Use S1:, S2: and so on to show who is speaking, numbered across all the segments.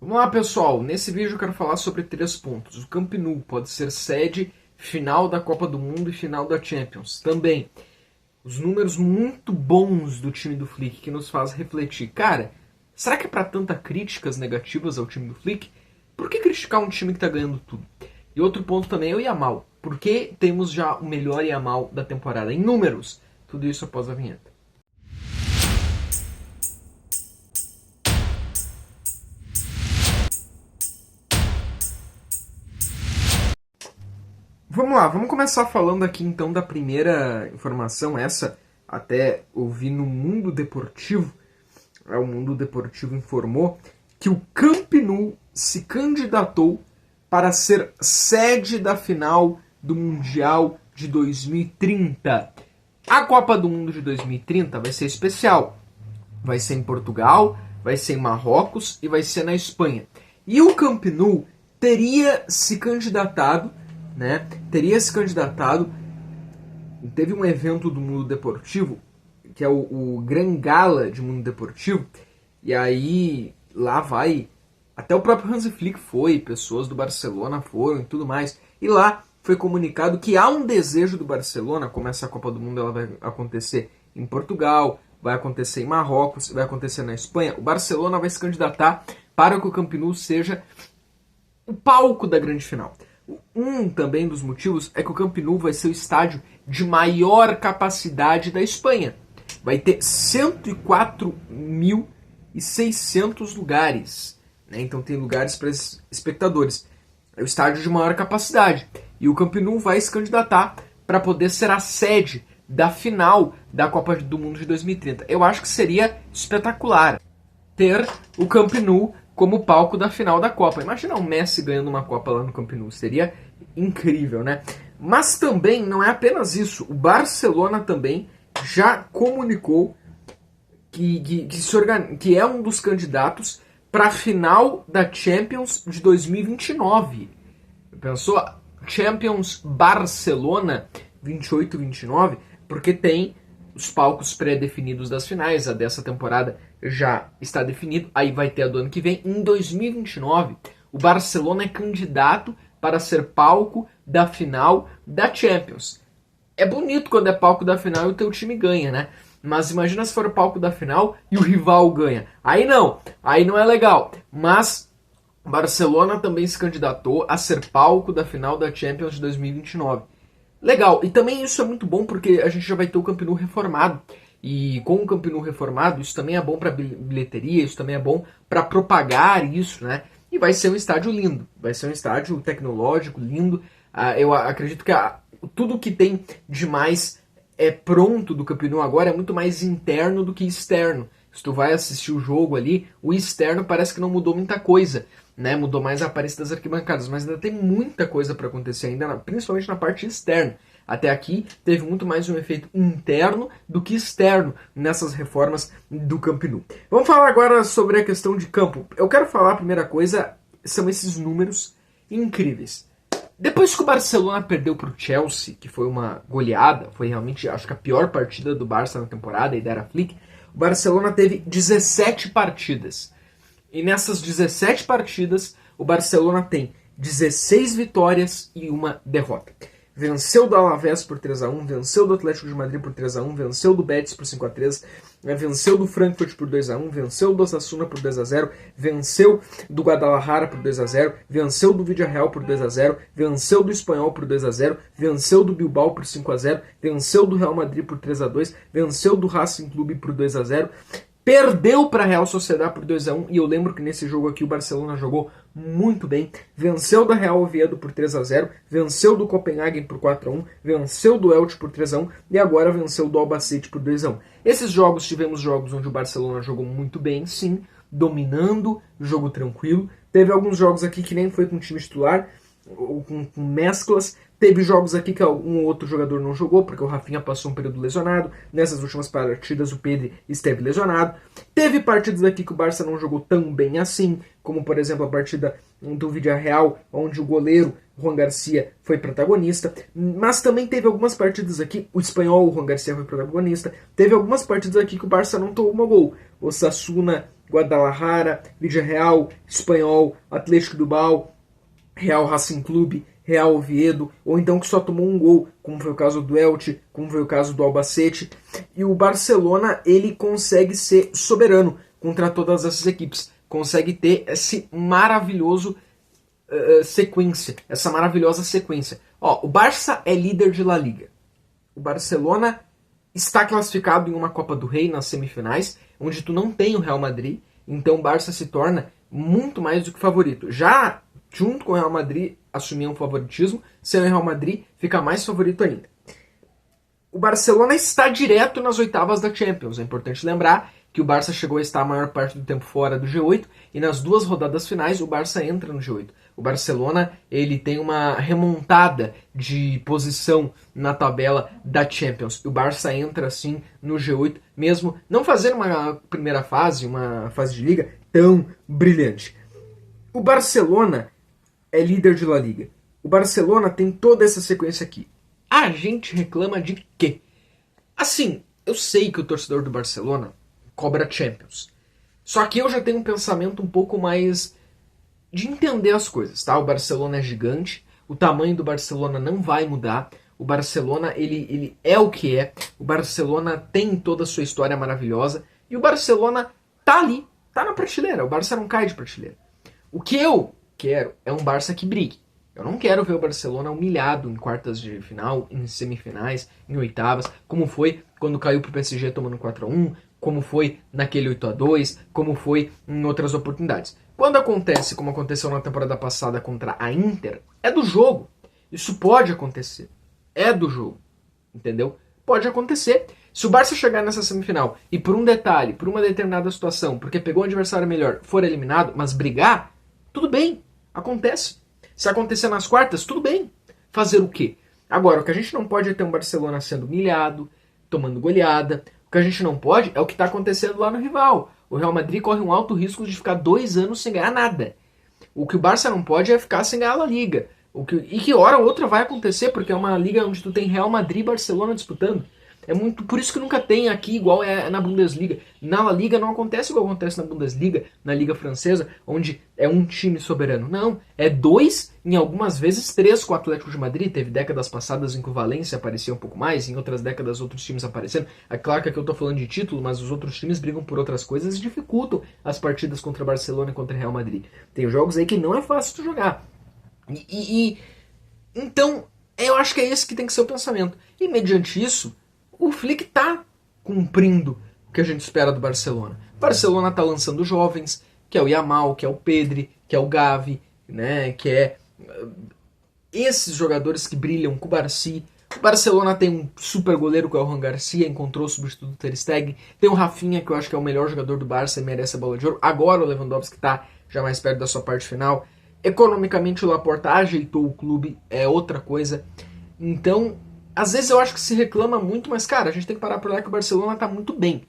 S1: Vamos lá, pessoal. Nesse vídeo eu quero falar sobre 3 pontos. O Camp Nou pode ser sede final da Copa do Mundo e final da Champions. Também, os números muito bons do time do Flick, que nos faz refletir. Cara, será que é para tanta críticas negativas ao time do Flick? Por que criticar um time que está ganhando tudo? E outro ponto também é o Yamal. Por que temos já o melhor Yamal da temporada? Em números. Tudo isso após a vinheta. Vamos lá, vamos começar falando aqui então da primeira informação, essa até ouvi no Mundo Deportivo. O Mundo Deportivo informou que o Camp Nou se candidatou para ser sede da final do Mundial de 2030. A Copa do Mundo de 2030 vai ser especial. Vai ser em Portugal, vai ser em Marrocos e vai ser na Espanha. E o Camp Nou teria se candidatado, teve um evento do Mundo Deportivo, que é o Gran Gala de Mundo Deportivo, e aí lá vai, até o próprio Hansi Flick foi, pessoas do Barcelona foram e tudo mais, e lá foi comunicado que há um desejo do Barcelona, como essa Copa do Mundo ela vai acontecer em Portugal, vai acontecer em Marrocos, vai acontecer na Espanha, o Barcelona vai se candidatar para que o Camp Nou seja o palco da grande final. Um também dos motivos é que o Camp Nou vai ser o estádio de maior capacidade da Espanha. Vai ter 104.600 lugares. Então tem lugares para espectadores. É o estádio de maior capacidade. E o Camp Nou vai se candidatar para poder ser a sede da final da Copa do Mundo de 2030. Eu acho que seria espetacular ter o Camp Nou como palco da final da Copa. Imagina o Messi ganhando uma Copa lá no Camp Nou. Seria incrível, né? Mas também não é apenas isso. O Barcelona também já comunicou que é um dos candidatos para a final da Champions de 2029. Pensou? Champions Barcelona 28-29, porque tem os palcos pré-definidos das finais. A dessa temporada já está definido, aí vai ter a do ano que vem. Em 2029, o Barcelona é candidato para ser palco da final da Champions. É bonito quando é palco da final e o teu time ganha, né? Mas imagina se for o palco da final e o rival ganha. Aí não é legal. Mas o Barcelona também se candidatou a ser palco da final da Champions de 2029. Legal, e também isso é muito bom porque a gente já vai ter o Camp Nou reformado. E com o Camp Nou reformado, isso também é bom para bilheteria, isso também é bom para propagar isso, né? E vai ser um estádio lindo, vai ser um estádio tecnológico, lindo. Eu acredito que tudo que tem de mais pronto do Camp Nou agora é muito mais interno do que externo. Se tu vai assistir o jogo ali, o externo parece que não mudou muita coisa, né? Mudou mais a aparência das arquibancadas, mas ainda tem muita coisa para acontecer ainda, principalmente na parte externa. Até aqui teve muito mais um efeito interno do que externo nessas reformas do Camp Nou. Vamos falar agora sobre a questão de campo. Eu quero falar, a primeira coisa, são esses números incríveis. Depois que o Barcelona perdeu para o Chelsea, que foi uma goleada, foi realmente, acho que a pior partida do Barça na temporada, e da era Flick, o Barcelona teve 17 partidas. E nessas 17 partidas, o Barcelona tem 16 vitórias e uma derrota. Venceu do Alavés por 3-1, venceu do Atlético de Madrid por 3-1, venceu do Betis por 5-3, venceu do Frankfurt por 2-1, venceu do Osasuna por 2-0, venceu do Guadalajara por 2-0, venceu do Villarreal por 2-0, venceu do Espanhol por 2-0, venceu do Bilbao por 5-0, venceu do Real Madrid por 3-2, venceu do Racing Clube por 2-0, perdeu para a Real Sociedad por 2-1, e eu lembro que nesse jogo aqui o Barcelona jogou muito bem, venceu da Real Oviedo por 3-0, venceu do Copenhagen por 4-1, venceu do Elche por 3-1 e agora venceu do Albacete por 2-1. Esses jogos, tivemos jogos onde o Barcelona jogou muito bem, sim, dominando, jogo tranquilo. Teve alguns jogos aqui que nem foi com time titular, ou com mesclas. Teve jogos aqui que um ou outro jogador não jogou, porque o Rafinha passou um período lesionado. Nessas últimas partidas o Pedri esteve lesionado. Teve partidas aqui que o Barça não jogou tão bem assim, como por exemplo a partida do Villarreal, onde o goleiro Juan Garcia foi protagonista. Mas também teve algumas partidas aqui, o espanhol Juan Garcia foi protagonista. Teve algumas partidas aqui que o Barça não tomou gol. Osasuna, Guadalajara, Villarreal, Espanhol, Atlético Bilbao, Real Racing Clube, Real Oviedo, ou então que só tomou um gol, como foi o caso do Elche, como foi o caso do Albacete. E o Barcelona, ele consegue ser soberano contra todas essas equipes. Consegue ter esse maravilhoso essa maravilhosa sequência. Ó, o Barça é líder de La Liga. O Barcelona está classificado em uma Copa do Rei nas semifinais, onde tu não tem o Real Madrid, então o Barça se torna muito mais do que favorito. Já junto com o Real Madrid assumir um favoritismo, sendo o Real Madrid fica mais favorito ainda. O Barcelona está direto nas oitavas da Champions. É importante lembrar que o Barça chegou a estar a maior parte do tempo fora do G8 e nas duas rodadas finais o Barça entra no G8. O Barcelona ele tem uma remontada de posição na tabela da Champions. E o Barça entra assim no G8, mesmo não fazendo uma primeira fase, uma fase de liga tão brilhante. O Barcelona é líder de La Liga. O Barcelona tem toda essa sequência aqui. A gente reclama de quê? Assim, eu sei que o torcedor do Barcelona cobra Champions. Só que eu já tenho um pensamento um pouco mais de entender as coisas, tá? O Barcelona é gigante, o tamanho do Barcelona não vai mudar, o Barcelona ele é o que é, o Barcelona tem toda a sua história maravilhosa, e o Barcelona tá ali, tá na prateleira, o Barça não cai de prateleira. O que eu quero é um Barça que brigue. Eu não quero ver o Barcelona humilhado em quartas de final, em semifinais, em oitavas, como foi quando caiu pro PSG tomando 4-1, como foi naquele 8-2, como foi em outras oportunidades. Quando acontece, como aconteceu na temporada passada contra a Inter, é do jogo. Isso pode acontecer. É do jogo. Entendeu? Pode acontecer. Se o Barça chegar nessa semifinal e por um detalhe, por uma determinada situação, porque pegou um adversário melhor, for eliminado, mas brigar, tudo bem. Acontece. Se acontecer nas quartas, tudo bem. Fazer o quê? Agora, o que a gente não pode é ter um Barcelona sendo humilhado, tomando goleada. O que a gente não pode é o que está acontecendo lá no rival. O Real Madrid corre um alto risco de ficar 2 anos sem ganhar nada. O que o Barça não pode é ficar sem ganhar a La Liga. E que hora ou outra vai acontecer, porque é uma liga onde tu tem Real Madrid e Barcelona disputando. É muito por isso que nunca tem aqui igual é na Bundesliga. Na La Liga não acontece igual acontece na Bundesliga, na Liga Francesa, onde é um time soberano. Não, é 2, em algumas vezes 3 com o Atlético de Madrid. Teve décadas passadas em que o Valência aparecia um pouco mais, em outras décadas outros times aparecendo. É claro que aqui eu estou falando de título, mas os outros times brigam por outras coisas e dificultam as partidas contra Barcelona e contra Real Madrid. Tem jogos aí que não é fácil de jogar. Então, eu acho que é esse que tem que ser o pensamento. E mediante isso, o Flick tá cumprindo o que a gente espera do Barcelona. O Barcelona tá lançando jovens, que é o Yamal, que é o Pedri, que é o Gavi, né, que é esses jogadores que brilham com o Barci. O Barcelona tem um super goleiro que é o Juan Garcia, encontrou o substituto do Ter Stegen. Tem o Rafinha, que eu acho que é o melhor jogador do Barça e merece a bola de ouro. Agora o Lewandowski tá já mais perto da sua parte final. Economicamente o Laporta ajeitou o clube, é outra coisa. Então, às vezes eu acho que se reclama muito, mas cara, a gente tem que parar por lá que o Barcelona tá muito bem.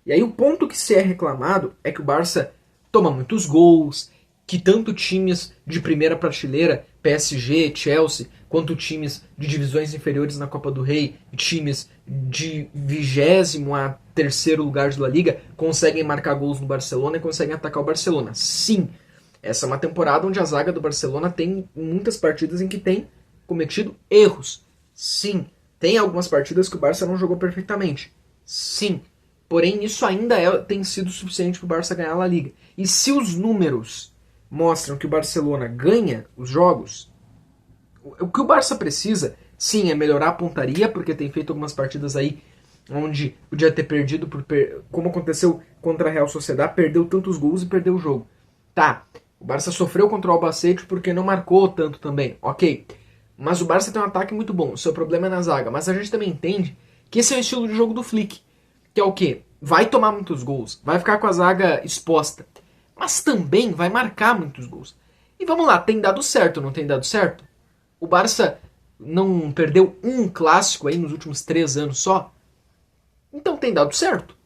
S1: E aí o ponto que se é reclamado é que o Barça toma muitos gols, que tanto times de primeira prateleira, PSG, Chelsea, quanto times de divisões inferiores na Copa do Rei, times de 20º a 3º lugar de La Liga, conseguem marcar gols no Barcelona e conseguem atacar o Barcelona. Sim, essa é uma temporada onde a zaga do Barcelona tem muitas partidas em que tem cometido erros. Sim, tem algumas partidas que o Barça não jogou perfeitamente. Sim, porém isso ainda tem sido suficiente para o Barça ganhar a La Liga. E se os números mostram que o Barcelona ganha os jogos, o que o Barça precisa, sim, é melhorar a pontaria, porque tem feito algumas partidas aí onde podia ter perdido, como aconteceu contra a Real Sociedad, perdeu tantos gols e perdeu o jogo. Tá, o Barça sofreu contra o Albacete porque não marcou tanto também, ok. Mas o Barça tem um ataque muito bom, o seu problema é na zaga. Mas a gente também entende que esse é o estilo de jogo do Flick, que é o quê? Vai tomar muitos gols, vai ficar com a zaga exposta, mas também vai marcar muitos gols. E vamos lá, tem dado certo, não tem dado certo? O Barça não perdeu um clássico aí nos últimos 3 anos só. Então tem dado certo.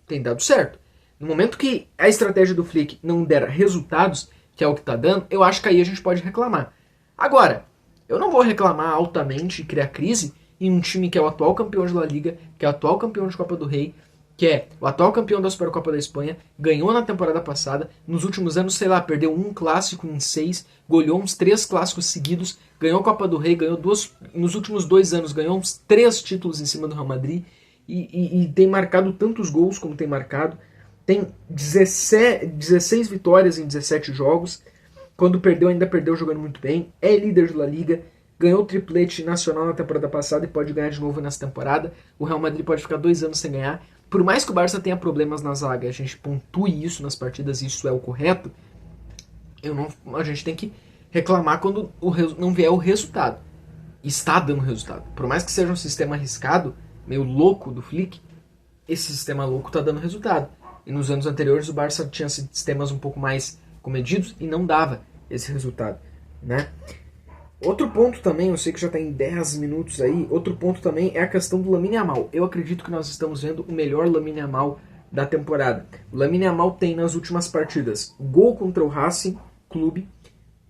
S1: Tem dado certo. No momento que a estratégia do Flick não der resultados, que é o que está dando, eu acho que aí a gente pode reclamar. Agora, eu não vou reclamar altamente e criar crise em um time que é o atual campeão de La Liga, que é o atual campeão de Copa do Rei, que é o atual campeão da Supercopa da Espanha, ganhou na temporada passada, nos últimos anos, sei lá, perdeu um clássico em 6, goleou uns 3 clássicos seguidos, ganhou a Copa do Rei, ganhou nos últimos 2 anos, ganhou uns 3 títulos em cima do Real Madrid, e tem marcado tantos gols como tem marcado, tem 16 vitórias em 17 jogos, quando perdeu ainda perdeu jogando muito bem, é líder de La Liga, ganhou o triplete nacional na temporada passada e pode ganhar de novo nessa temporada. O Real Madrid pode ficar 2 anos sem ganhar. Por mais que o Barça tenha problemas na zaga, a gente pontue isso nas partidas e isso é o correto, a gente tem que reclamar quando não vier o resultado. Está dando resultado. Por mais que seja um sistema arriscado, meio louco do Flick, esse sistema louco está dando resultado. E nos anos anteriores o Barça tinha sistemas um pouco mais comedidos e não dava esse resultado, né? Outro ponto também, eu sei que já está em 10 minutos aí, outro ponto também é a questão do Lamine Yamal. Eu acredito que nós estamos vendo o melhor Lamine Yamal da temporada. O Lamine Yamal tem nas últimas partidas gol contra o Racing Clube,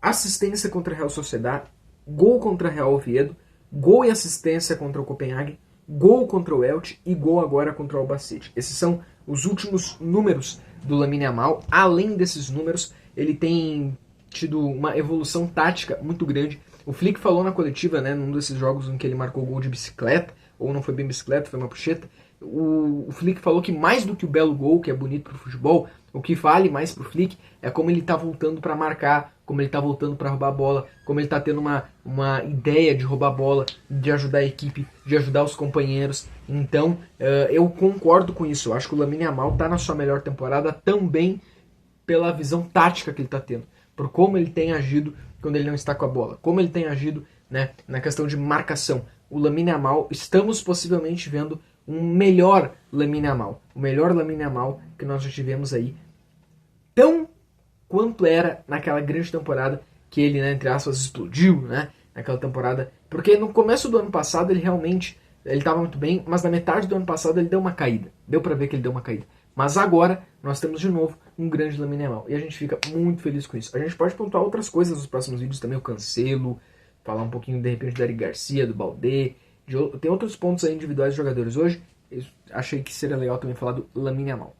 S1: assistência contra a Real Sociedad, gol contra a Real Oviedo, gol e assistência contra o Copenhague, gol contra o Elche e gol agora contra o Albacete. Esses são os últimos números do Lamine Yamal. Além desses números, ele tem tido uma evolução tática muito grande. O Flick falou na coletiva, né, num desses jogos em que ele marcou gol de bicicleta, ou não foi bem bicicleta, foi uma puxeta, o Flick falou que mais do que o belo gol, que é bonito pro futebol, o que vale mais pro Flick é como ele tá voltando para marcar, como ele tá voltando para roubar a bola, como ele tá tendo uma ideia de roubar a bola, de ajudar a equipe, de ajudar os companheiros. Então, eu concordo com isso. Eu acho que o Lamine Yamal tá na sua melhor temporada também pela visão tática que ele tá tendo, por como ele tem agido quando ele não está com a bola, como ele tem agido, né, na questão de marcação. O Lamine Yamal, estamos possivelmente vendo um melhor Lamine Yamal, o melhor Lamine Yamal que nós já tivemos aí, tão quanto era naquela grande temporada que ele, né, entre aspas, explodiu, né, naquela temporada, porque no começo do ano passado ele realmente, ele estava muito bem, mas na metade do ano passado ele deu uma caída, deu pra ver que ele deu uma caída. Mas agora nós temos de novo um grande Lamine Yamal e a gente fica muito feliz com isso. A gente pode pontuar outras coisas nos próximos vídeos também, o Cancelo, falar um pouquinho de repente do Eric Garcia, do Baldé, tem outros pontos aí individuais de jogadores hoje. Eu achei que seria legal também falar do Lamine Yamal.